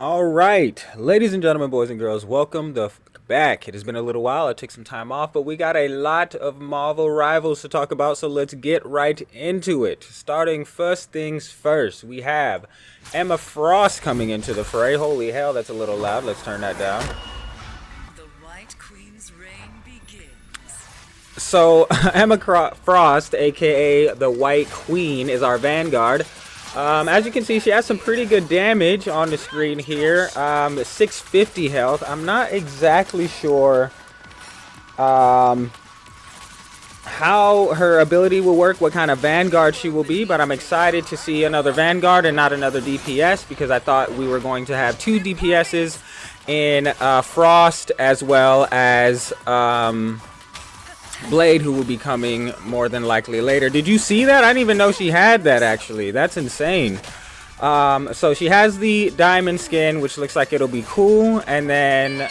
All right, ladies and gentlemen, boys and girls, welcome back. It has been a little while. I took some time off, but we got a lot of Marvel Rivals to talk about, so let's get right into it. Starting first things first, we have Emma Frost coming into the fray. Holy hell, that's a little loud. Let's turn that down. The White Queen's reign begins. So, Frost, aka the White Queen, is our Vanguard. As you can see, she has some pretty good damage on the screen here. 650 health. I'm not exactly sure how her ability will work, what kind of Vanguard she will be, but I'm excited to see another Vanguard and not another DPS because I thought we were going to have two DPSs in Frost as well as Blade, who will be coming more than likely later. Did you see that? I didn't even know she had that, actually. That's insane. So she has the diamond skin, which looks like it'll be cool. And then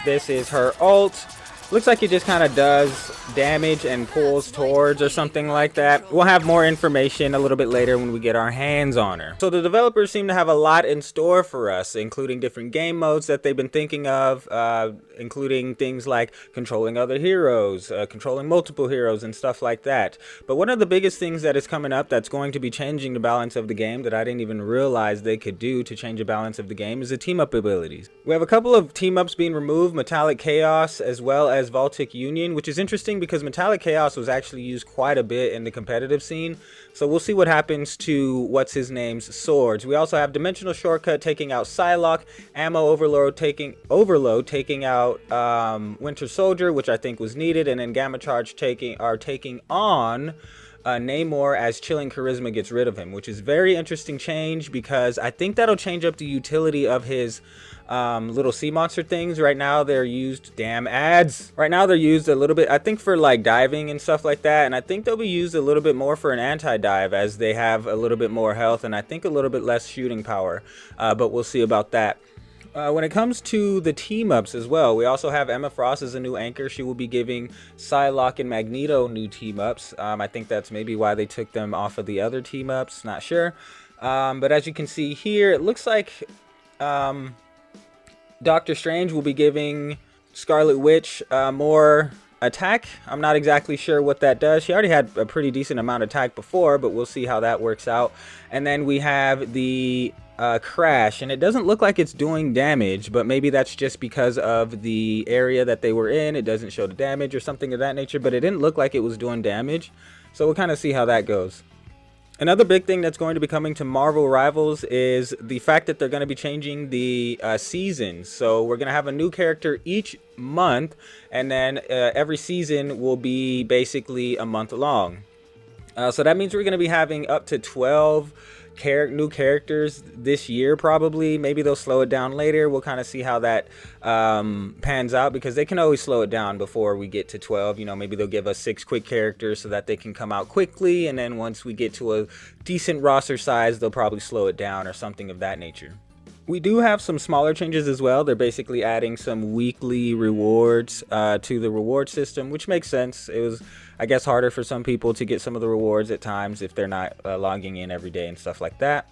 this is her ult. Looks like it just kind of does damage and pulls towards or something like that. We'll have more information a little bit later when we get our hands on her. So the developers seem to have a lot in store for us, including different game modes that they've been thinking of, including things like controlling other heroes, controlling multiple heroes and stuff like that. But one of the biggest things that is coming up that's going to be changing the balance of the game that I didn't even realize they could do to change the balance of the game is the team up abilities. We have a couple of team ups being removed, Metallic Chaos as well as Vaultic Union, which is interesting because Metallic Chaos was actually used quite a bit in the competitive scene. So we'll see what happens to what's his name's swords. We also have Dimensional Shortcut taking out Psylocke, Ammo Overload taking out Winter Soldier, which I think was needed, and then Gamma Charge taking on Namor as Chilling Charisma gets rid of him, which is very interesting change because I think that'll change up the utility of his little sea monster things. Right now they're used, damn ads. Right now they're used a little bit, I think, for like diving and stuff like that, and I think they'll be used a little bit more for an anti-dive as they have a little bit more health and I think a little bit less shooting power, but we'll see about that. When it comes to the team-ups as well, we also have Emma Frost as a new anchor. She will be giving Psylocke and Magneto new team-ups. I think that's maybe why they took them off of the other team-ups, not sure. But as you can see here, it looks like Doctor Strange will be giving Scarlet Witch more attack. I'm not exactly sure what that does. She already had a pretty decent amount of attack before, but we'll see how that works out. And then we have the Crash, and it doesn't look like it's doing damage, but maybe that's just because of the area that they were in. It doesn't show the damage or something of that nature, but it didn't look like it was doing damage. So we'll kind of see how that goes. Another big thing that's going to be coming to Marvel Rivals is the fact that they're going to be changing the seasons. So we're going to have a new character each month, and then every season will be basically a month long. So that means we're going to be having up to 12 new characters this year, probably. Maybe they'll slow it down later. We'll kind of see how that pans out, because they can always slow it down before we get to 12. You know, maybe they'll give us 6 quick characters so that they can come out quickly, and then once we get to a decent roster size, they'll probably slow it down or something of that nature. We do have some smaller changes as well. They're basically adding some weekly rewards to the reward system, which makes sense. It was, I guess, harder for some people to get some of the rewards at times if they're not logging in every day and stuff like that.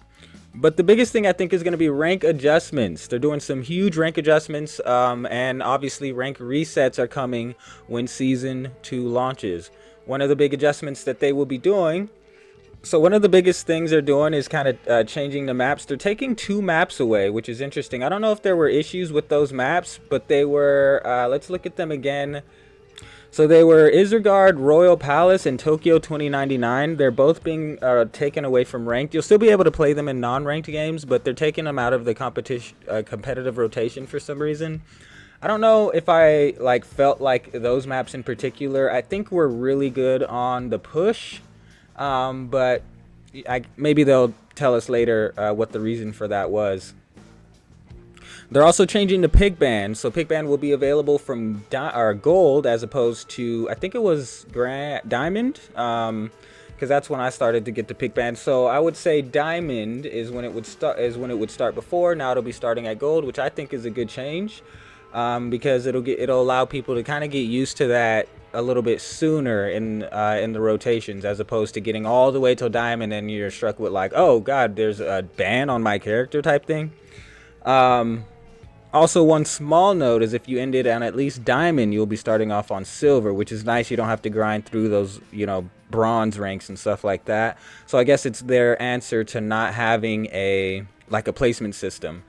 But the biggest thing I think is going to be rank adjustments. They're doing some huge rank adjustments, and obviously rank resets are coming when Season 2 launches. One of the big adjustments that they will be doing, so one of the biggest things they're doing is kind of changing the maps. They're taking 2 maps away, which is interesting. I don't know if there were issues with those maps, but they were, let's look at them again. So they were Isengard Royal Palace and Tokyo 2099. They're both being taken away from ranked. You'll still be able to play them in non-ranked games, but they're taking them out of the competition, competitive rotation for some reason. I don't know if I felt like those maps in particular, I think were really good on the push. But maybe they'll tell us later what the reason for that was. They're also changing the pig band, so pig band will be available from gold as opposed to, I think it was diamond, because that's when I started to get the pig band. So I would say diamond is when it would start before. Now it'll be starting at gold, which I think is a good change, because it'll allow people to kind of get used to that a little bit sooner in the rotations, as opposed to getting all the way till diamond and you're struck with like, oh god, there's a ban on my character type thing. Also, one small note is if you ended on at least diamond, you'll be starting off on silver, which is nice. You don't have to grind through those, bronze ranks and stuff like that. So I guess it's their answer to not having a placement system.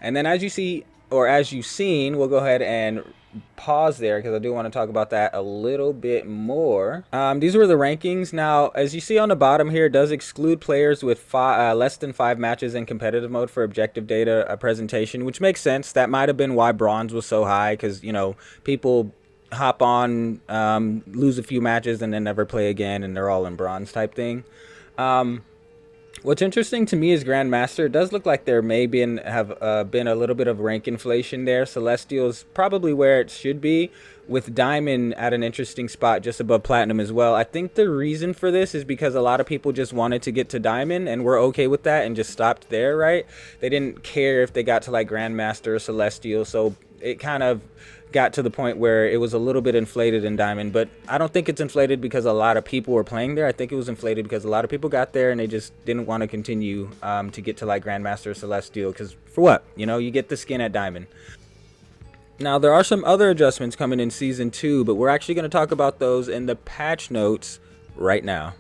And then as you see, or as you've seen, we'll go ahead and pause there because I do want to talk about that a little bit more. These were the rankings. Now, as you see on the bottom here, it does exclude players with less than 5 matches in competitive mode for objective data presentation, which makes sense. That might have been why bronze was so high, because people hop on, lose a few matches, and then never play again, and they're all in bronze type thing. What's interesting to me is Grandmaster. It does look like there may have been a little bit of rank inflation there. Celestial's probably where it should be, with Diamond at an interesting spot just above Platinum as well. I think the reason for this is because a lot of people just wanted to get to Diamond and were okay with that and just stopped there, right? They didn't care if they got to like Grandmaster or Celestial, so it kind of got to the point where it was a little bit inflated in Diamond. But I don't think it's inflated because a lot of people were playing there. I think it was inflated because a lot of people got there and they just didn't want to continue to get to like Grandmaster or Celestial, because for what? You get the skin at Diamond. Now, there are some other adjustments coming in Season 2, but we're actually going to talk about those in the patch notes right now.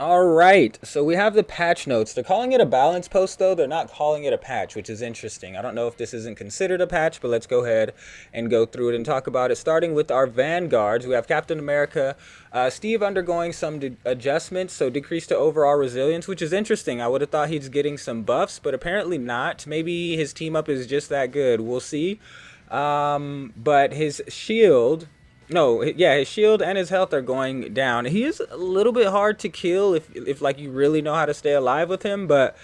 Alright, so we have the patch notes. They're calling it a balance post, though. They're not calling it a patch, which is interesting. I don't know if this isn't considered a patch, but let's go ahead and go through it and talk about it. Starting with our Vanguards, we have Captain America. Steve undergoing some adjustments, so decrease to overall resilience, which is interesting. I would have thought he's getting some buffs, but apparently not. Maybe his team up is just that good. We'll see. But his shield... No, yeah, his shield and his health are going down. He is a little bit hard to kill if like you really know how to stay alive with him, but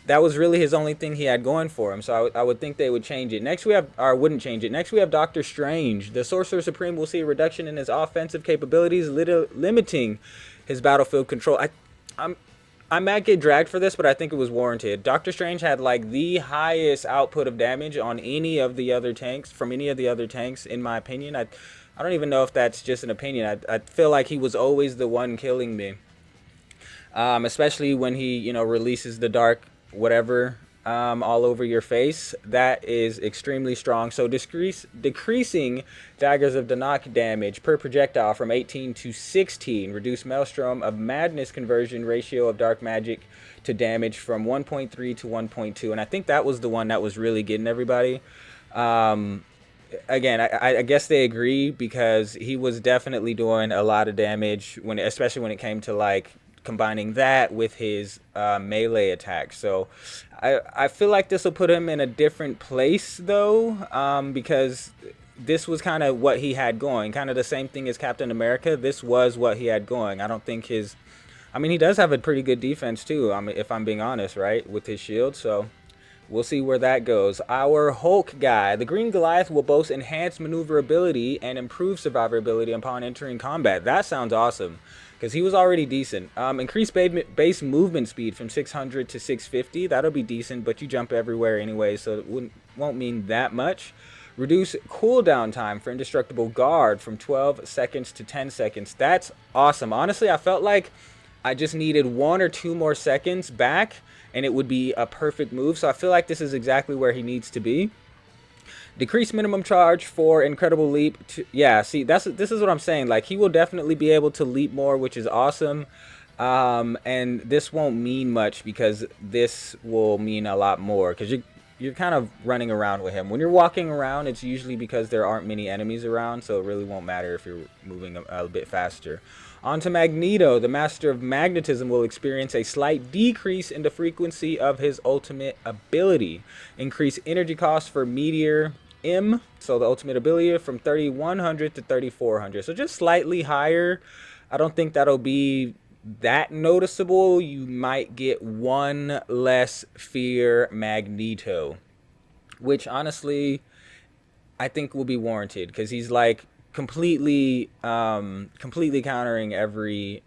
that was really his only thing he had going for him. So I would think they would change it. Next we have, or wouldn't change it. Next we have Doctor Strange. The Sorcerer Supreme will see a reduction in his offensive capabilities, limiting his battlefield control. I might get dragged for this, but I think it was warranted. Doctor Strange had like the highest output of damage on any of the other tanks, from any of the other tanks, in my opinion. I don't even know if that's just an opinion. I feel like he was always the one killing me. Especially when he, releases the dark whatever all over your face. That is extremely strong. So decreasing Daggers of Danak damage per projectile from 18 to 16. Reduce Maelstrom of Madness conversion ratio of dark magic to damage from 1.3 to 1.2. And I think that was the one that was really getting everybody. Again, I guess they agree, because he was definitely doing a lot of damage, especially when it came to like combining that with his melee attack. So I feel like this will put him in a different place though, because this was kind of what he had going, kind of the same thing as Captain America. This was what he had going. I don't think he does have a pretty good defense too, if I'm being honest, right, with his shield. So we'll see where that goes. Our Hulk guy, the Green Goliath, will boast enhanced maneuverability and improve survivability upon entering combat. That sounds awesome, because he was already decent. Increased base movement speed from 600 to 650. That'll be decent, but you jump everywhere anyway, so it won't mean that much. Reduce cooldown time for Indestructible Guard from 12 seconds to 10 seconds. That's awesome. Honestly, I felt like I just needed 1 or 2 more seconds back, and it would be a perfect move. So I feel like this is exactly where he needs to be. Decrease minimum charge for Incredible Leap. This is what I'm saying. Like, he will definitely be able to leap more, which is awesome. And this won't mean much, because this will mean a lot more, because you're kind of running around with him. When you're walking around, it's usually because there aren't many enemies around, so it really won't matter if you're moving a bit faster. On to Magneto. The Master of Magnetism will experience a slight decrease in the frequency of his ultimate ability. Increase energy cost for Meteor M, so the ultimate ability, from 3,100 to 3,400. So just slightly higher. I don't think that'll be that noticeable. You might get 1 less fear Magneto, which honestly I think will be warranted, because he's like completely countering every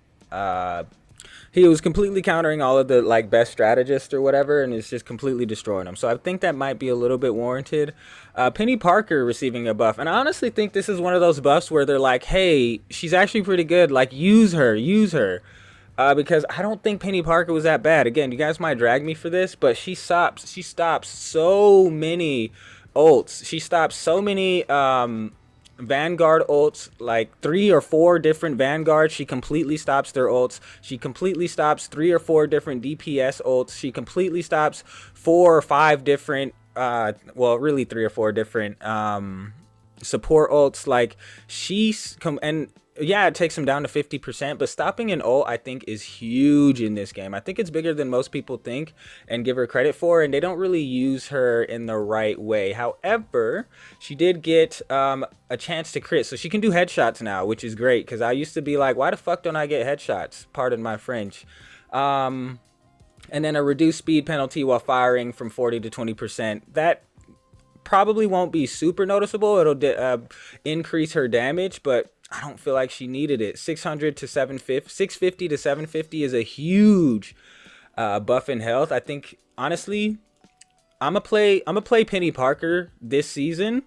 he was completely countering all of the like best strategists or whatever, and it's just completely destroying them. So I think that might be a little bit warranted. Penny Parker receiving a buff, and I honestly think this is one of those buffs where they're like, hey, she's actually pretty good, like use her. because I don't think Penny Parker was that bad. Again, you guys might drag me for this, but she stops so many ults. She stops so many Vanguard ults, like 3 or 4 different Vanguards. She completely stops their ults. She completely stops 3 or 4 different DPS ults. She completely stops 4 or 5 different, well, really 3 or 4 different support ults. Like and yeah, it takes them down to 50%, but stopping an ult I think is huge in this game. I think it's bigger than most people think and give her credit for, and they don't really use her in the right way. However, she did get a chance to crit, so she can do headshots now, which is great, because I used to be like, why the fuck don't I get headshots? Pardon my French. And then a reduced speed penalty while firing from 40 to 20%. That probably won't be super noticeable. It'll increase her damage, but I don't feel like she needed it. 600 to 750, 650 to 750 is a huge buff in health. I think honestly, I'm gonna play Penny Parker this season,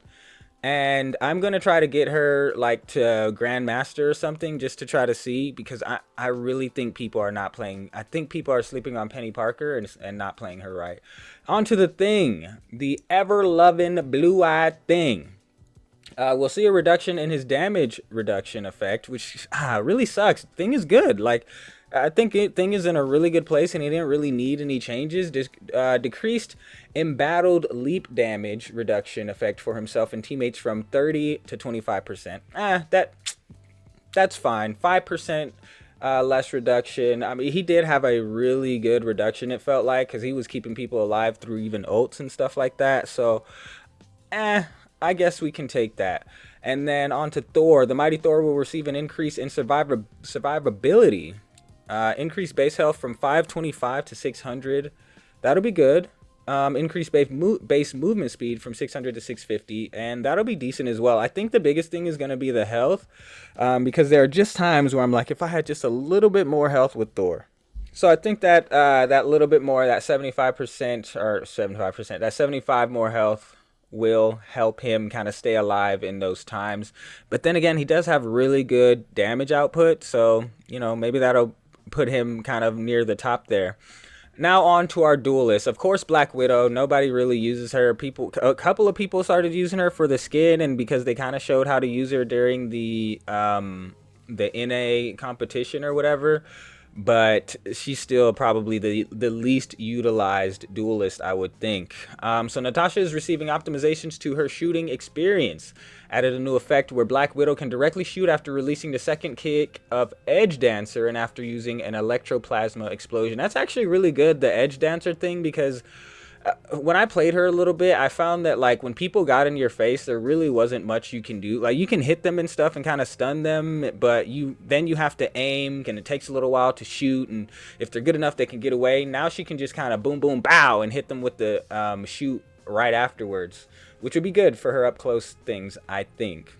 and I'm gonna try to get her like to Grandmaster or something, just to try to see, because I really think people are not playing. I think people are sleeping on Penny Parker and not playing her right. On to the Thing, the ever-loving blue-eyed Thing. We'll see a reduction in his damage reduction effect, which really sucks. Thing is good. Like, I think Thing is in a really good place, and he didn't really need any changes. Decreased embattled leap damage reduction effect for himself and teammates from 30 to 25%. That's fine. 5% less reduction. I mean, he did have a really good reduction, it felt like, because he was keeping people alive through even ults and stuff like that. So, I guess we can take that. And then on to Thor. The Mighty Thor will receive an increase in survivability. Increased base health from 525 to 600. That'll be good. Increased base movement speed from 600 to 650. And that'll be decent as well. I think the biggest thing is going to be the health. Because there are just times where I'm like, if I had just a little bit more health with Thor. So I think that that little bit more, that 75% or 75%, that 75 more health will help him kind of stay alive in those times. But then again, he does have really good damage output, so maybe that'll put him kind of near the top there. Now on to our duelist. Of course, Black Widow. Nobody really uses her. A couple of people started using her for the skin, and because they kind of showed how to use her during the NA competition or whatever. But she's still probably the least utilized duelist, I would think. So Natasha is receiving optimizations to her shooting experience. Added a new effect where Black Widow can directly shoot after releasing the second kick of Edge Dancer and after using an Electroplasma explosion. That's actually really good, the Edge Dancer thing, because when I played her a little bit, I found that like when people got in your face, there really wasn't much you can do. Like you can hit them and stuff and kind of stun them, but then you have to aim, and it takes a little while to shoot. And if they're good enough, they can get away. Now she can just kind of boom, boom, bow, and hit them with the shoot right afterwards, which would be good for her up close things, I think.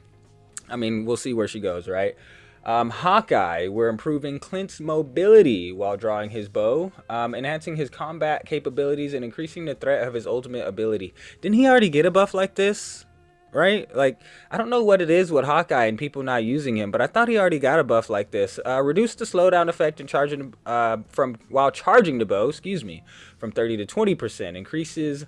I mean, we'll see where she goes, right? Hawkeye, we're improving Clint's mobility while drawing his bow, enhancing his combat capabilities and increasing the threat of his ultimate ability. Didn't he already get a buff like this? Right? Like, I don't know what it is with Hawkeye and people not using him, but I thought he already got a buff like this. Reduce the slowdown effect in charging while charging the bow, from 30 to 20%. Increases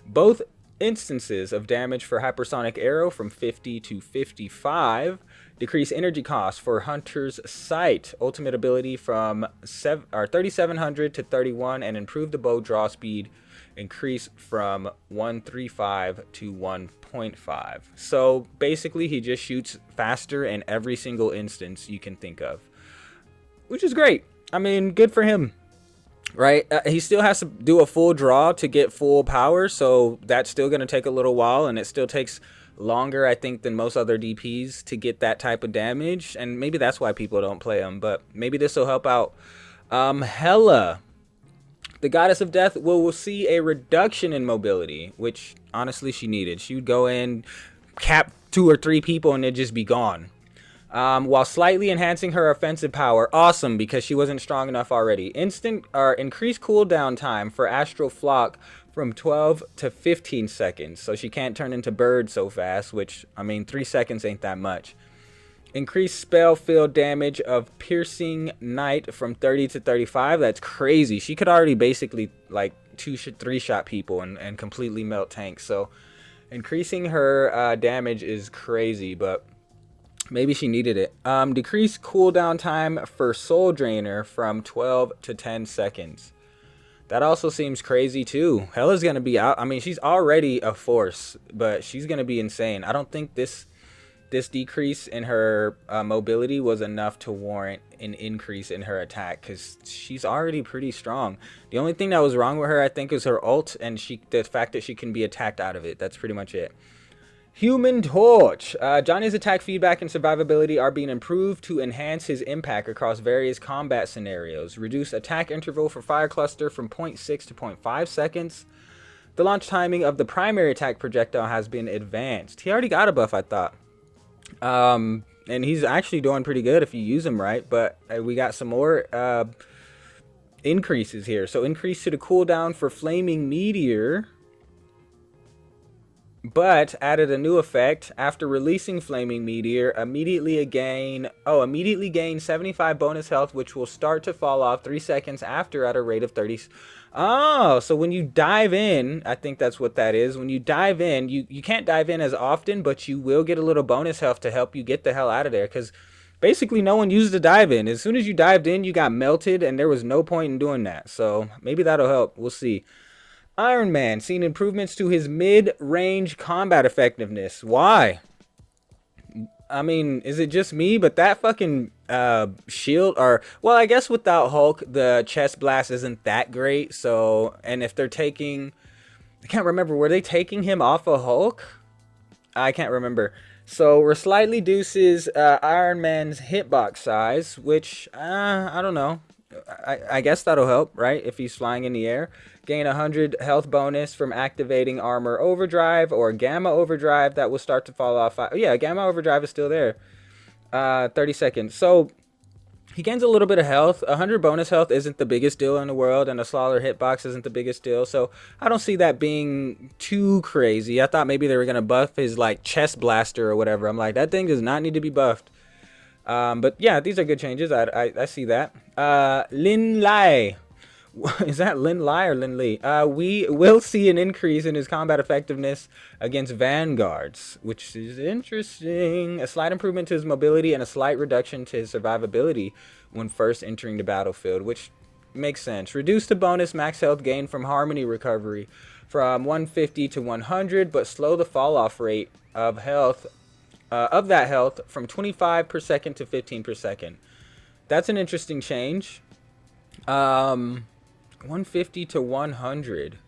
both instances of damage for hypersonic arrow from 50 to 55. Decrease energy cost for Hunter's Sight. Ultimate ability from 3,700 to 31, and improve the bow draw speed. Increase from 135 to 1.5. So basically, he just shoots faster in every single instance you can think of, which is great. I mean, good for him. Right, he still has to do a full draw to get full power, so that's still going to take a little while, and it still takes longer, I think, than most other DPs to get that type of damage, and maybe that's why people don't play him, but maybe this will help out. Hela, the Goddess of Death, will see a reduction in mobility, which honestly she needed. She would go in, cap 2 or 3 people, and they'd just be gone. While slightly enhancing her offensive power. Awesome, because she wasn't strong enough already. Increased cooldown time for Astral Flock from 12 to 15 seconds. So she can't turn into Bird so fast, which, I mean, 3 seconds ain't that much. Increased spell field damage of Piercing Knight from 30 to 35. That's crazy. She could already basically like 3-shot people and completely melt tanks. So increasing her damage is crazy, but maybe she needed it. Decreased cooldown time for Soul Drainer from 12 to 10 seconds. That also seems crazy too. Hela's going to be out. I mean, she's already a force, but she's going to be insane. I don't think this decrease in her mobility was enough to warrant an increase in her attack, because she's already pretty strong. The only thing that was wrong with her, I think, is her ult and the fact that she can be attacked out of it. That's pretty much it. Human Torch. Johnny's attack feedback and survivability are being improved to enhance his impact across various combat scenarios. Reduce attack interval for Fire Cluster from 0.6 to 0.5 seconds. The launch timing of the primary attack projectile has been advanced. He already got a buff, I thought. And he's actually doing pretty good if you use him right, but we got some more increases here. So increase to the cooldown for Flaming Meteor, but added a new effect. After releasing Flaming Meteor, immediately gain 75 bonus health, which will start to fall off 3 seconds after at a rate of 30. Oh, so when you dive in, I think that's what that is. When you dive in, you can't dive in as often, but you will get a little bonus health to help you get the hell out of there, because basically no one used the dive in. As soon as you dived in, you got melted, and there was no point in doing that. So maybe that'll help. We'll see. Iron Man, seen improvements to his mid-range combat effectiveness. Why? I mean, is it just me? But that fucking shield, or well, I guess without Hulk, the chest blast isn't that great. So, and if they're taking, I can't remember, were they taking him off of Hulk? I can't remember. So we're slightly reduces Iron Man's hitbox size, which I don't know. I guess that'll help, right? If he's flying in the air. Gain 100 health bonus from activating Armor Overdrive or Gamma Overdrive. That will start to fall off. Yeah, Gamma Overdrive is still there. 30 seconds. So he gains a little bit of health. 100 bonus health isn't the biggest deal in the world, and a smaller hitbox isn't the biggest deal. So I don't see that being too crazy. I thought maybe they were going to buff his like chest blaster or whatever. I'm like, that thing does not need to be buffed. But yeah, these are good changes. I see that. Lin Lai. Is that Lin Lai or Lin Lee? We will see an increase in his combat effectiveness against vanguards, which is interesting. A slight improvement to his mobility and a slight reduction to his survivability when first entering the battlefield, which makes sense. Reduce the bonus max health gain from Harmony Recovery from 150 to 100, but slow the fall off rate of health of that health from 25 per second to 15 per second. That's an interesting change. 150 to 100.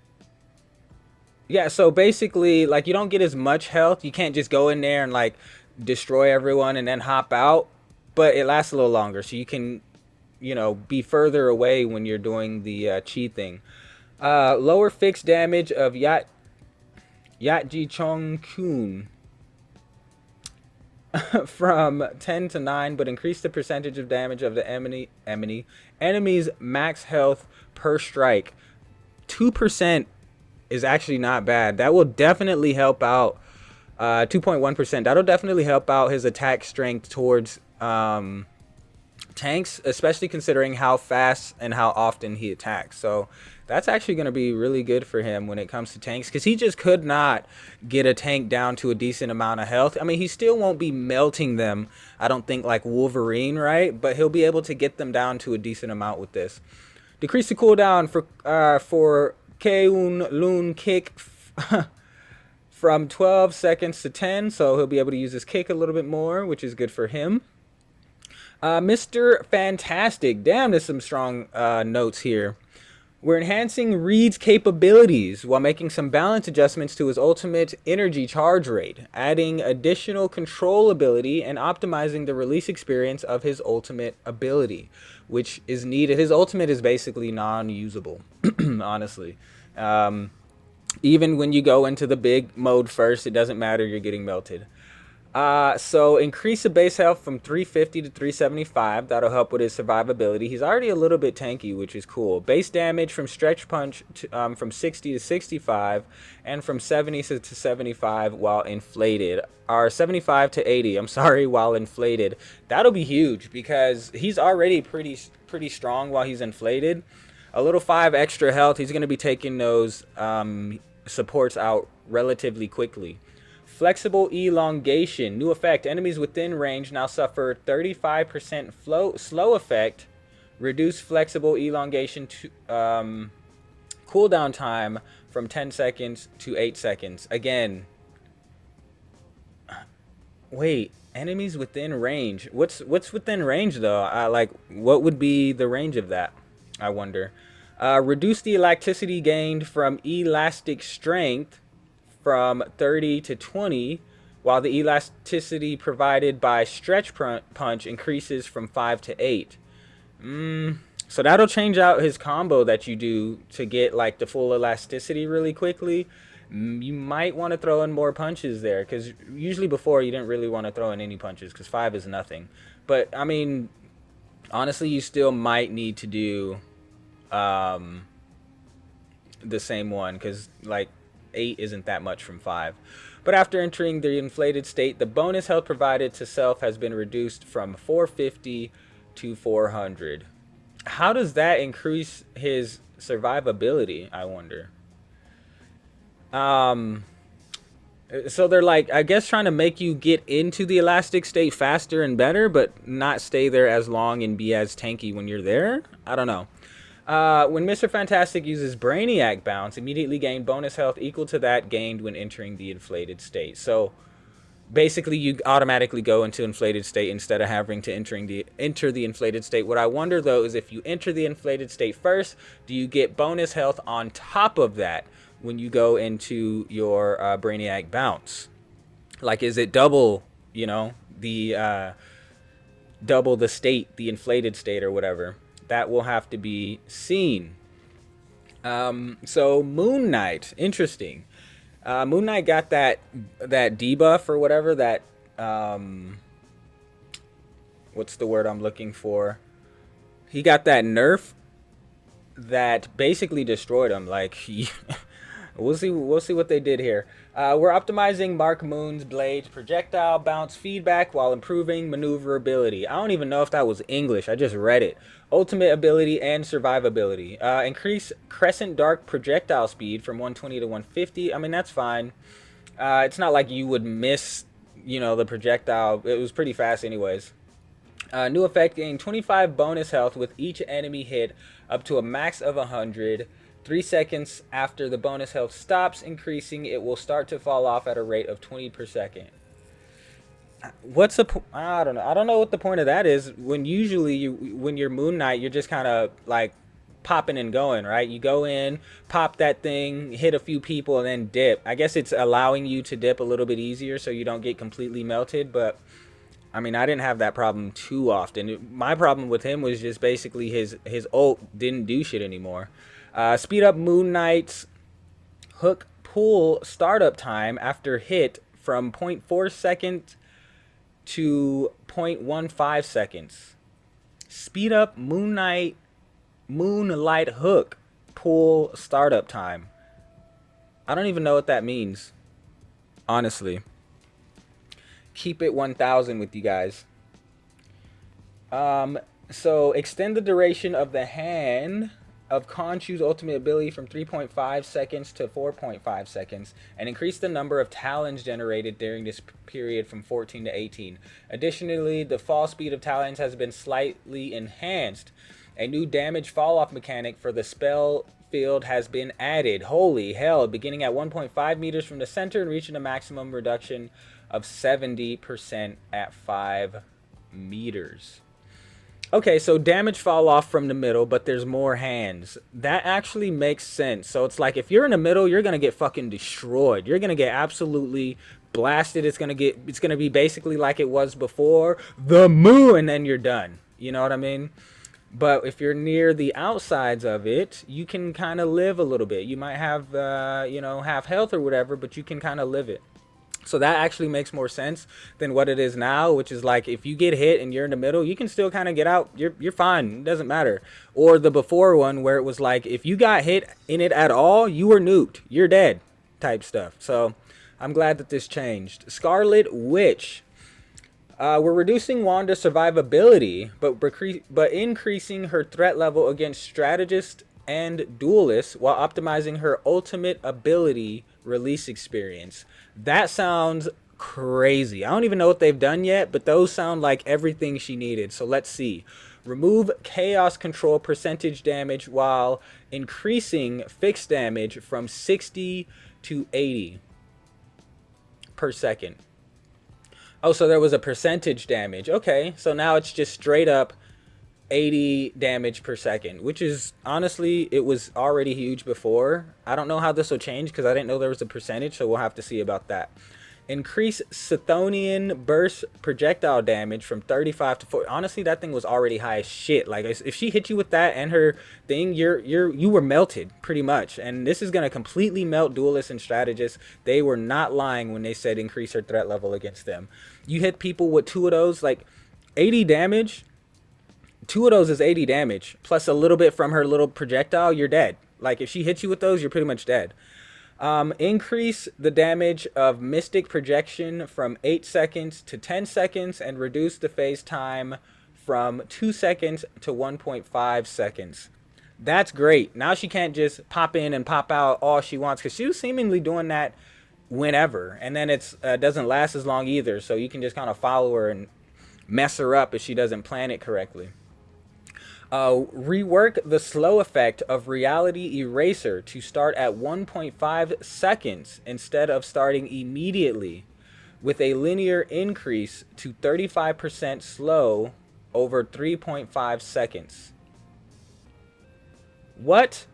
Yeah, so basically, like, you don't get as much health. You can't just go in there and like destroy everyone and then hop out, but it lasts a little longer, so you can, you know, be further away when you're doing the chi thing. Lower fixed damage of Yatji Chong Kun from 10 to 9, but increase the percentage of damage of the enemy's max health per strike. 2% is actually not bad. That will definitely help out. 2.1%. That'll definitely help out his attack strength towards tanks, especially considering how fast and how often he attacks. So that's actually going to be really good for him when it comes to tanks, because he just could not get a tank down to a decent amount of health. I mean, he still won't be melting them, I don't think, like Wolverine, right? But he'll be able to get them down to a decent amount with this. Decrease the cooldown for Keun Loon Kick from 12 seconds to 10, so he'll be able to use his kick a little bit more, which is good for him. Mr. Fantastic. Damn, there's some strong notes here. We're enhancing Reed's capabilities while making some balance adjustments to his ultimate energy charge rate, adding additional control ability and optimizing the release experience of his ultimate ability, which is needed. His ultimate is basically non-usable, honestly. Even when you go into the big mode first, it doesn't matter, you're getting melted. So increase the base health from 350 to 375. That'll help with his survivability. He's already a little bit tanky, which is cool. Base damage from stretch punch from 60 to 65, and from 70 to 75 while inflated. Or 75 to 80. I'm sorry, while inflated. That'll be huge because he's already pretty strong while he's inflated. A little 5 extra health. He's going to be taking those supports out relatively quickly. Flexible elongation. New effect. Enemies within range now suffer 35% slow effect. Reduce flexible elongation to cooldown time from 10 seconds to 8 seconds. Again. Wait. Enemies within range. What's within range though? Like, what would be the range of that? I wonder. Reduce the elasticity gained from elastic strength from 30 to 20, while the elasticity provided by stretch punch increases from 5 to 8. So that'll change out his combo that you do to get like the full elasticity really quickly. You might want to throw in more punches there, because usually before you didn't really want to throw in any punches because 5 is nothing. But I mean, honestly, you still might need to do the same one, because like 8 isn't that much from 5. But after entering the inflated state, the bonus health provided to self has been reduced from 450 to 400. How does that increase his survivability, I wonder? So they're like, I guess, trying to make you get into the elastic state faster and better, but not stay there as long and be as tanky when you're there. I don't know. When Mr. Fantastic uses Brainiac Bounce, immediately gain bonus health equal to that gained when entering the inflated state. So basically, you automatically go into inflated state instead of having to enter the inflated state. What I wonder though is, if you enter the inflated state first, do you get bonus health on top of that when you go into your Brainiac Bounce? Like, is it double? You know, the double the state, the inflated state or whatever. That will have to be seen. So Moon Knight, interesting. Moon Knight got that debuff or whatever, that what's the word I'm looking for? He got that nerf that basically destroyed him. Like, we'll see what they did here. We're optimizing Mark Moon's blade's projectile bounce feedback while improving maneuverability. I don't even know if that was English. I just read it. Ultimate ability and survivability. Increase Crescent Dark projectile speed from 120 to 150. I mean, that's fine. It's not like you would miss, the projectile. It was pretty fast anyways. New effect, gain 25 bonus health with each enemy hit up to a max of 100. 3 seconds after the bonus health stops increasing, it will start to fall off at a rate of 20 per second. What's the I don't know. I don't know what the point of that is. When usually when you're Moon Knight, you're just kind of like popping and going, right? You go in, pop that thing, hit a few people, and then dip. I guess it's allowing you to dip a little bit easier so you don't get completely melted. But I mean, I didn't have that problem too often. My problem with him was just basically his ult didn't do shit anymore. Speed up Moon Knight's hook pull startup time after hit from 0.4 seconds to 0.15 seconds. Speed up Moonlight hook pull startup time. I don't even know what that means, honestly. Keep it 1000 with you guys. So extend the duration of the hand of Khonshu's ultimate ability from 3.5 seconds to 4.5 seconds, and increase the number of talons generated during this period from 14 to 18. Additionally, the fall speed of talons has been slightly enhanced. A new damage fall-off mechanic for the spell field has been added. Holy hell, beginning at 1.5 meters from the center and reaching a maximum reduction of 70% at 5 meters. Okay, so damage fall off from the middle, but there's more hands. That actually makes sense. So it's like, if you're in the middle, you're gonna get fucking destroyed. You're gonna get absolutely blasted. It's gonna be basically like it was before, the moon, and then you're done. You know what I mean? But if you're near the outsides of it, you can kind of live a little bit. You might have half health or whatever, but you can kind of live it. So that actually makes more sense than what it is now, which is like if you get hit and you're in the middle, you can still kind of get out. You're fine. It doesn't matter. Or the before one where it was like if you got hit in it at all, you were nuked. You're dead type stuff. So I'm glad that this changed. Scarlet Witch. We're reducing Wanda's survivability, but increasing her threat level against strategists and duelists while optimizing her ultimate ability release experience. That sounds crazy. I don't even know what they've done yet, but those sound like everything she needed. So let's see. Remove chaos control percentage damage while increasing fixed damage from 60 to 80 per second. Oh, so there was a percentage damage. Okay, so now it's just straight up 80 damage per second, which is honestly, it was already huge before. I don't know how this will change because I didn't know there was a percentage, so we'll have to see about that. Increase Chthonian burst projectile damage from 35 to 40. Honestly, that thing was already high as shit. Like if she hit you with that and her thing, you were melted pretty much. And this is gonna completely melt duelists and strategists. They were not lying when they said increase her threat level against them. You hit people with 2 of those, like 80 damage. 2 of those is 80 damage plus a little bit from her little projectile. You're dead. Like if she hits you with those, you're pretty much dead. Increase the damage of Mystic Projection from 8 seconds to 10 seconds and reduce the phase time from 2 seconds to 1.5 seconds. That's great. Now she can't just pop in and pop out all she wants because she was seemingly doing that whenever. And then it doesn't last as long either. So you can just kind of follow her and mess her up if she doesn't plan it correctly. Rework the slow effect of Reality Eraser to start at 1.5 seconds instead of starting immediately, with a linear increase to 35% slow over 3.5 seconds. What?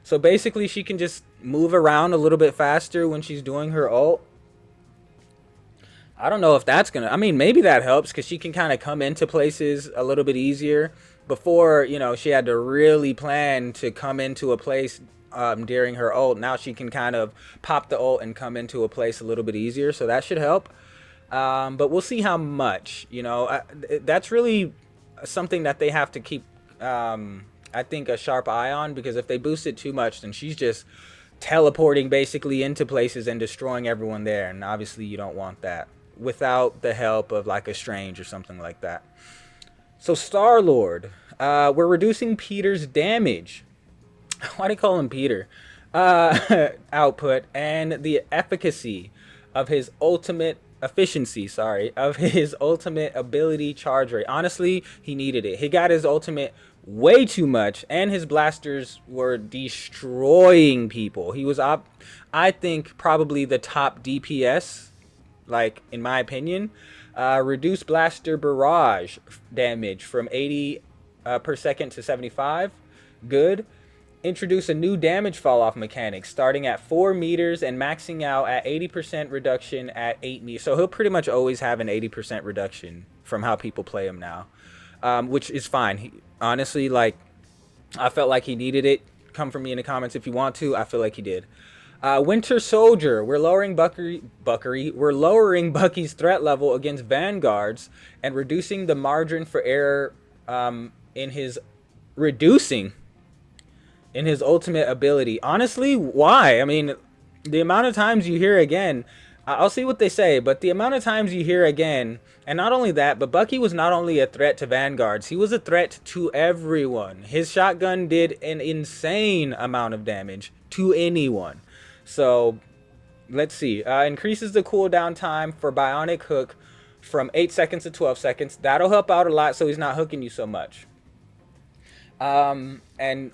So basically she can just move around a little bit faster when she's doing her ult. I don't know if that's gonna, I mean, maybe that helps because she can kind of come into places a little bit easier. Before, you know, she had to really plan to come into a place during her ult. Now she can kind of pop the ult and come into a place a little bit easier. So that should help. But we'll see how much, you know, that's really something that they have to keep, I think, a sharp eye on, because if they boost it too much, then she's just teleporting basically into places and destroying everyone there. And obviously you don't want that without the help of like a Strange or something like that. So Star-Lord, we're reducing Peter's damage. Why do you call him Peter? Output and the efficacy of his ultimate of his ultimate ability charge rate. Honestly, he needed it. He got his ultimate way too much, and his blasters were destroying people. He was I think probably the top DPS, like in my opinion. Reduce blaster barrage damage from 80 per second to 75. Good. Introduce a new damage fall off mechanic starting at 4 meters and maxing out at 80% reduction at 8 meters. So he'll pretty much always have an 80% reduction from how people play him now, which is fine. Honestly, like, I felt like he needed it. Come for me in the comments if you want to. I feel like he did. Winter Soldier, we're lowering We're lowering Bucky's threat level against vanguards and reducing the margin for error in his ultimate ability. Honestly, why? I mean, the amount of times you hear again, I'll see what they say, but the amount of times you hear again, and not only that, but Bucky was not only a threat to vanguards, he was a threat to everyone. His shotgun did an insane amount of damage to anyone. So let's see. Increases the cooldown time for Bionic Hook from 8 seconds to 12 seconds. That'll help out a lot so he's not hooking you so much. And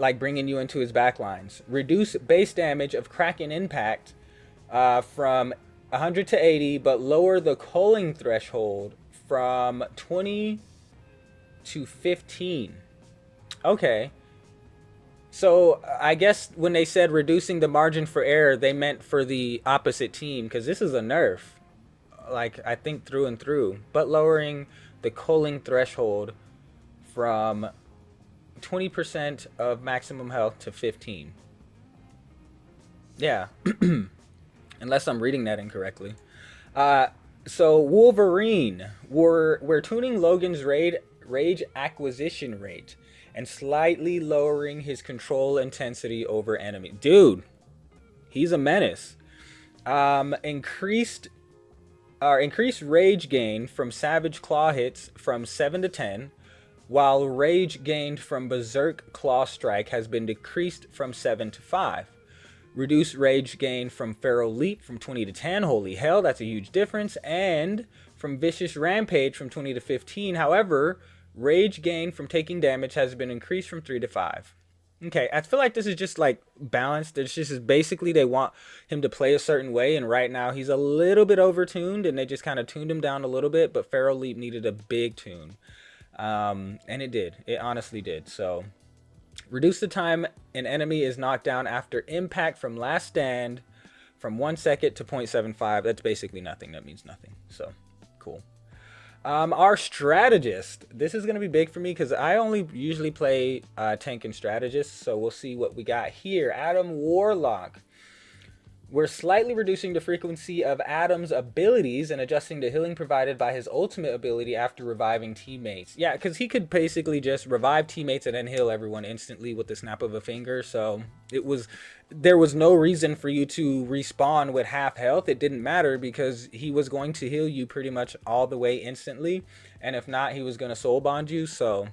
like bringing you into his backlines. Reduce base damage of Kraken Impact from 100 to 80, but lower the culling threshold from 20 to 15. Okay. So I guess when they said reducing the margin for error, they meant for the opposite team, because this is a nerf, like I think through and through. But lowering the culling threshold from 20% of maximum health to 15. Yeah, unless I'm reading that incorrectly. So Wolverine, we're tuning Logan's rage acquisition rate and slightly lowering his control intensity over enemy. Dude, he's a menace. Increased increased rage gain from Savage Claw hits from 7 to 10, while rage gained from Berserk Claw Strike has been decreased from 7 to 5. Reduce rage gain from Feral Leap from 20 to 10. Holy hell, that's a huge difference. And from Vicious Rampage from 20 to 15. However, rage gain from taking damage has been increased from 3 to 5. Okay, I feel like this is just like balanced. It's just basically they want him to play a certain way, and right now he's a little bit overtuned, and they just kind of tuned him down a little bit. But Feral Leap needed a big tune, and it did. It honestly did. So, reduce the time an enemy is knocked down after impact from Last Stand from 1 second to 0.75. That's basically nothing. That means nothing. So, cool. Our strategist. This is going to be big for me because I only usually play tank and strategist. So we'll see what we got here. Adam Warlock. We're slightly reducing the frequency of Adam's abilities and adjusting the healing provided by his ultimate ability after reviving teammates. Yeah, because he could basically just revive teammates and then heal everyone instantly with the snap of a finger. So there was no reason for you to respawn with half health. It didn't matter because he was going to heal you pretty much all the way instantly. And if not, he was going to soul bond you. So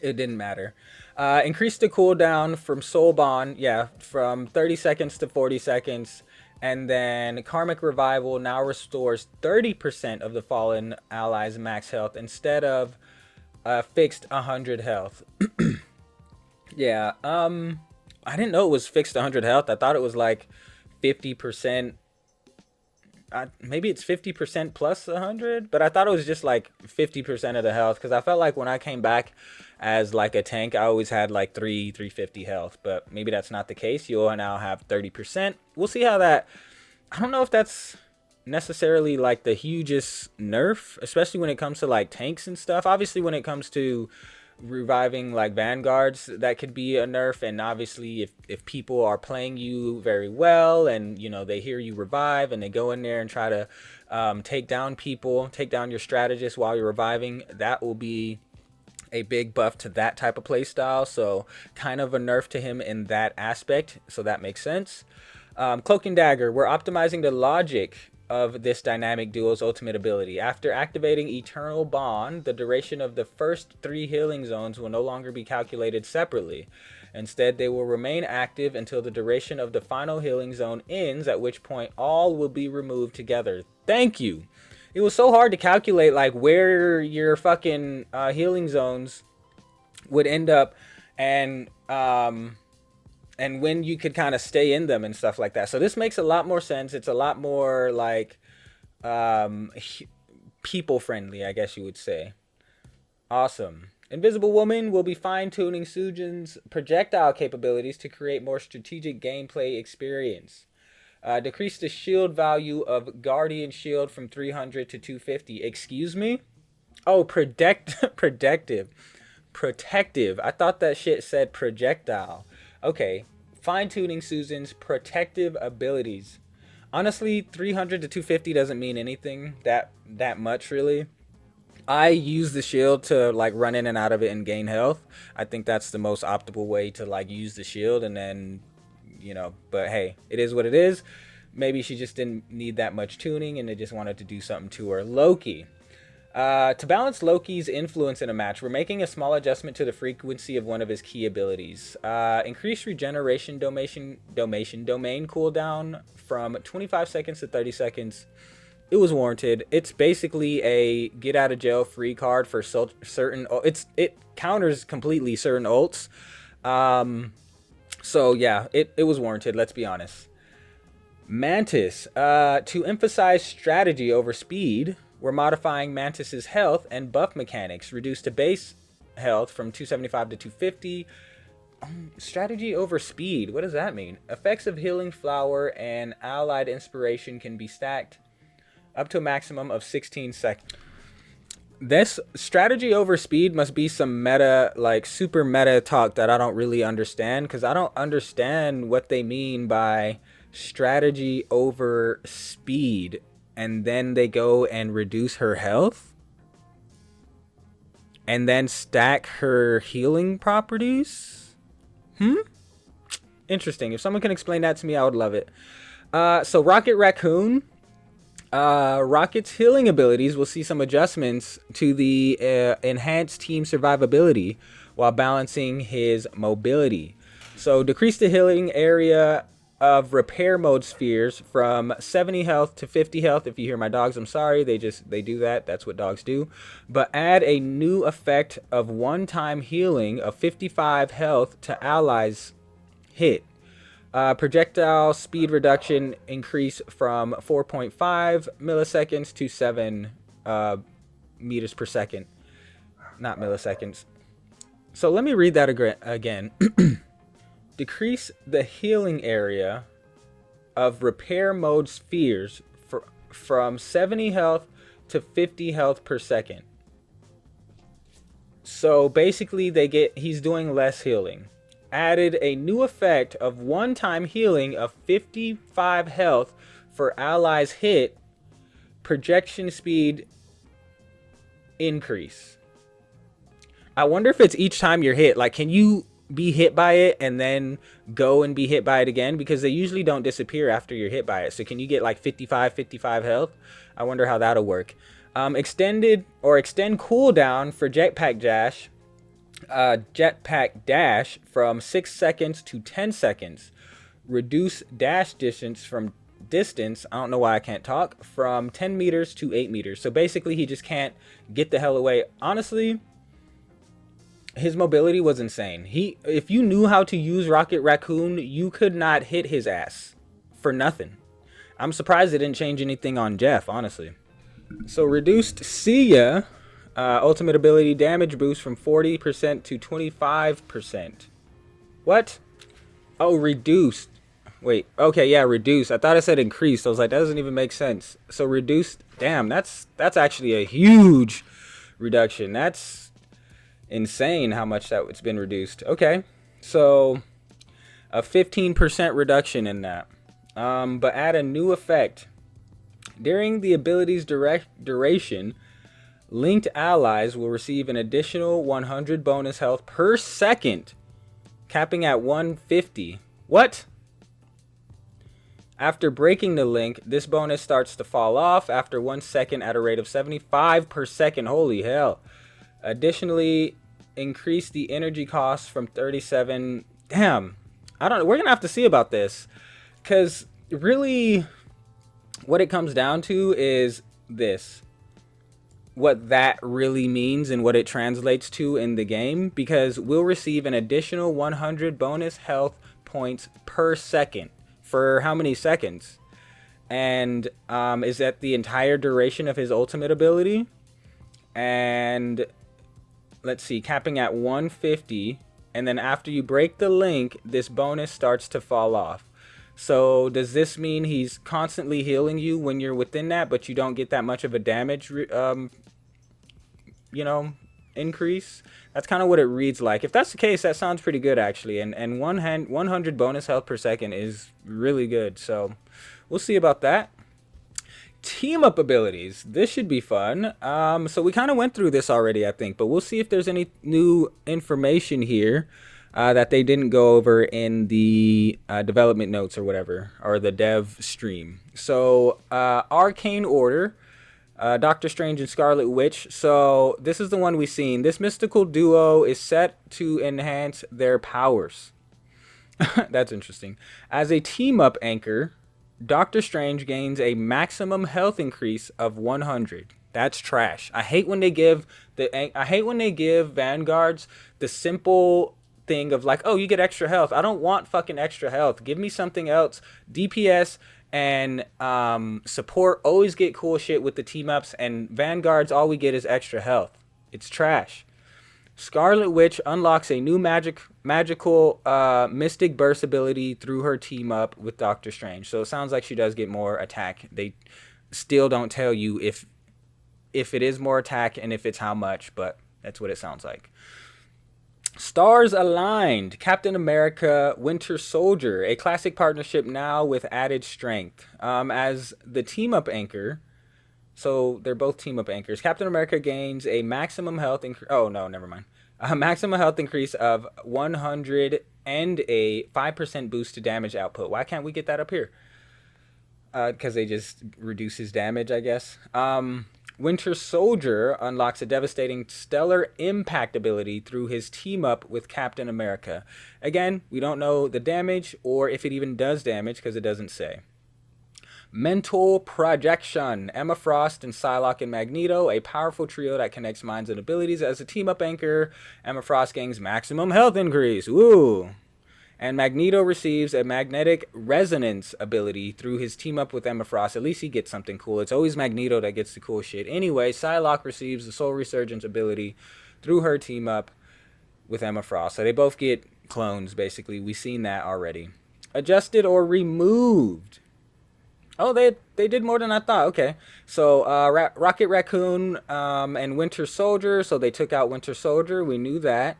it didn't matter. Increase the cooldown from Soul Bond, from 30 seconds to 40 seconds. And then Karmic Revival now restores 30% of the fallen allies' max health instead of fixed 100 health. Yeah, I didn't know it was fixed 100 health. I thought it was like 50%. Maybe it's 50% plus 100, but I thought it was just like 50% of the health because I felt like when I came back as like a tank, I always had like 350 health, but maybe that's not the case. You'll now have 30%. We'll see how that. I don't know if that's necessarily like the hugest nerf, especially when it comes to like tanks and stuff. Obviously, when it comes to reviving like vanguards, that could be a nerf, and obviously if people are playing you very well and you know they hear you revive and they go in there and try to take down your strategist while you're reviving, that will be a big buff to that type of play style. So kind of a nerf to him in that aspect, so that makes sense. Cloak and Dagger, we're optimizing the logic of this dynamic duo's ultimate ability. After activating Eternal Bond, the duration of the first 3 healing zones will no longer be calculated separately. Instead, they will remain active until the duration of the final healing zone ends, at which point all will be removed together. Thank you. It was so hard to calculate like where your fucking healing zones would end up and when you could kind of stay in them and stuff like that. So this makes a lot more sense. It's a lot more like people friendly, I guess you would say. Awesome. Invisible Woman will be fine-tuning Sujin's projectile capabilities to create more strategic gameplay experience. Decrease the shield value of Guardian Shield from 300 to 250. Excuse me? Oh, protective. I thought that shit said projectile. Okay, fine-tuning Susan's protective abilities. Honestly, 300 to 250 doesn't mean anything that much, really. I use the shield to like run in and out of it and gain health. I think that's the most optimal way to like use the shield, and then, you know, but hey, it is what it is. Maybe she just didn't need that much tuning and they just wanted to do something to her. Loki. To balance Loki's influence in a match, we're making a small adjustment to the frequency of one of his key abilities. Increase regeneration domain cooldown from 25 seconds to 30 seconds. It was warranted. It's basically a get out of jail free card for certain. It counters completely certain ults. So yeah, it was warranted. Let's be honest. Mantis. To emphasize strategy over speed, we're modifying Mantis's health and buff mechanics. Reduced to base health from 275 to 250. Strategy over speed. What does that mean? Effects of Healing Flower and Allied Inspiration can be stacked up to a maximum of 16 seconds. This strategy over speed must be some meta, like super meta talk that I don't really understand, because I don't understand what they mean by strategy over speed. and then they go and reduce her health and then stack her healing properties. Interesting. If someone can explain that to me, I would love it. So Rocket Raccoon, Rocket's healing abilities will see some adjustments to the enhanced team survivability while balancing his mobility. So decrease the healing area of repair mode spheres from 70 health to 50 health. If you hear my dogs, I'm sorry. They do that. That's what dogs do. But add a new effect of one-time healing of 55 health to allies hit. Projectile speed reduction increase from 4.5 milliseconds to 7 meters per second. Not milliseconds. So let me read that again. Decrease the healing area of repair mode spheres from 70 health to 50 health per second. So basically he's doing less healing. Added a new effect of one-time healing of 55 health for allies hit. Projection speed increase. I wonder if it's each time you're hit. Like, can you be hit by it and then go and be hit by it again? Because they usually don't disappear after you're hit by it. So can you get like 55 health? I wonder how that'll work. Extend cooldown for jetpack dash from 6 seconds to 10 seconds. Reduce dash distance I don't know why I can't talk, from 10 meters to 8 meters. So basically he just can't get the hell away. Honestly, his mobility was insane. If you knew how to use Rocket Raccoon, you could not hit his ass for nothing. I'm surprised it didn't change anything on Jeff, honestly. So reduced Sia ultimate ability damage boost from 40% to 25%. What? Oh, reduced. Wait, okay, yeah, reduced. I thought I said increased. I was like, that doesn't even make sense. So reduced, damn, that's actually a huge reduction. That's insane how much it's been reduced. Okay, so a 15% reduction in that. But add a new effect. During the ability's duration, linked allies will receive an additional 100 bonus health per second, capping at 150. What? After breaking the link, this bonus starts to fall off after 1 second at a rate of 75 per second. Holy hell. Additionally, increase the energy cost from 37. Damn. I don't know. We're going to have to see about this. Because really, what it comes down to is this. What that really means and what it translates to in the game. Because we'll receive an additional 100 bonus health points per second. For how many seconds? And is that the entire duration of his ultimate ability? And let's see, capping at 150. And then after you break the link, this bonus starts to fall off. So does this mean he's constantly healing you when you're within that, but you don't get that much of a damage, increase? That's kind of what it reads like. If that's the case, that sounds pretty good, actually. And 100 bonus health per second is really good. So we'll see about that. Team up abilities. This should be fun. So we kind of went through this already, I think, but we'll see if there's any new information here that they didn't go over in the development notes or whatever, or the dev stream. So Arcane Order, Doctor Strange and Scarlet Witch. So this is the one we've seen. This mystical duo is set to enhance their powers. That's interesting. As a team up anchor, Doctor Strange gains a maximum health increase of 100. That's trash. I hate when they give Vanguards the simple thing of like, oh, you get extra health. I don't want fucking extra health. Give me something else. DPS and support always get cool shit with the team ups, and Vanguards, all we get is extra health. It's trash. Scarlet Witch unlocks a new magical Mystic Burst ability through her team up with Doctor Strange. So it sounds like she does get more attack. They still don't tell you if it is more attack and if it's how much, but that's what it sounds like. Stars aligned. Captain America, Winter Soldier, a classic partnership now with added strength. As the team up anchor, So they're both team up anchors. Captain America gains a maximum health increase. Oh no, never mind. A maximum health increase of 100 and a 5% boost to damage output. Why can't we get that up here? Because they just reduce his damage, I guess. Winter Soldier unlocks a devastating stellar impact ability through his team up with Captain America. Again, we don't know the damage or if it even does damage because it doesn't say. Mental Projection. Emma Frost and Psylocke and Magneto, a powerful trio that connects minds and abilities. As a team-up anchor, Emma Frost gains maximum health increase. Woo! And Magneto receives a magnetic resonance ability through his team-up with Emma Frost. At least he gets something cool. It's always Magneto that gets the cool shit. Anyway, Psylocke receives the Soul Resurgence ability through her team-up with Emma Frost. So they both get clones, basically. We've seen that already. Adjusted or removed. Oh, they did more than I thought. Okay. So Rocket Raccoon and Winter Soldier. So they took out Winter Soldier. We knew that.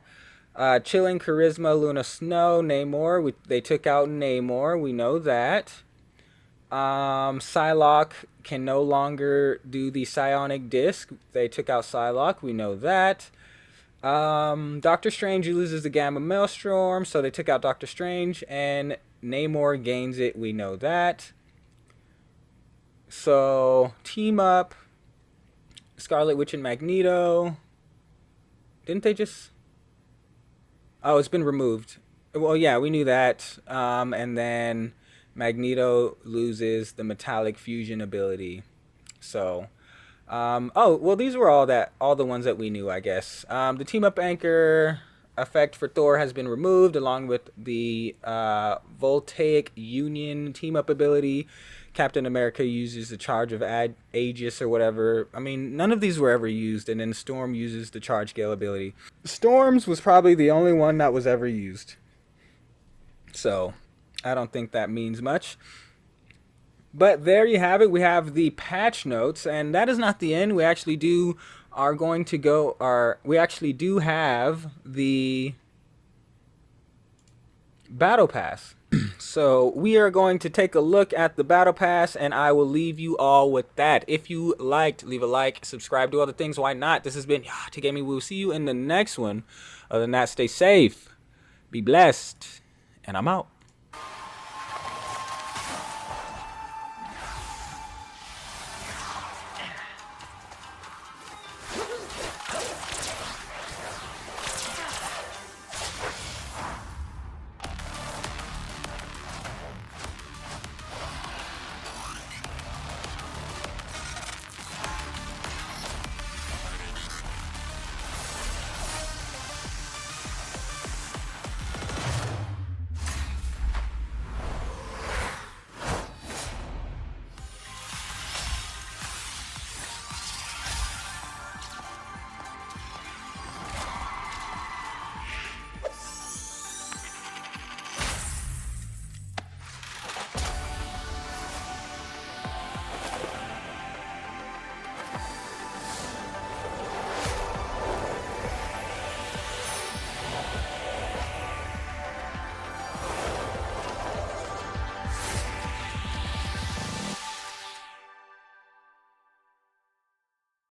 Chilling Charisma, Luna Snow, Namor. They took out Namor. We know that. Psylocke can no longer do the psionic disc. They took out Psylocke. We know that. Doctor Strange loses the Gamma Maelstrom. So they took out Doctor Strange. And Namor gains it. We know that. So, team up, Scarlet Witch and Magneto. Didn't they just... Oh, it's been removed. Well, yeah, we knew that. And then Magneto loses the metallic fusion ability. So, oh, well, these were all the ones that we knew, I guess. The team up anchor effect for Thor has been removed, along with the Voltaic Union team up ability. Captain America uses the charge of Aegis or whatever. I mean, none of these were ever used. And then Storm uses the charge scale ability. Storm's was probably the only one that was ever used. So, I don't think that means much. But there you have it. We have the patch notes. And that is not the end. We actually do have the Battle Pass. So we are going to take a look at the Battle Pass, and I will leave you all with that. If you liked, leave a like, subscribe, do all the things. Why not? This has been Gaming. We'll see you in the next one. Other than that, stay safe, be blessed, and I'm out.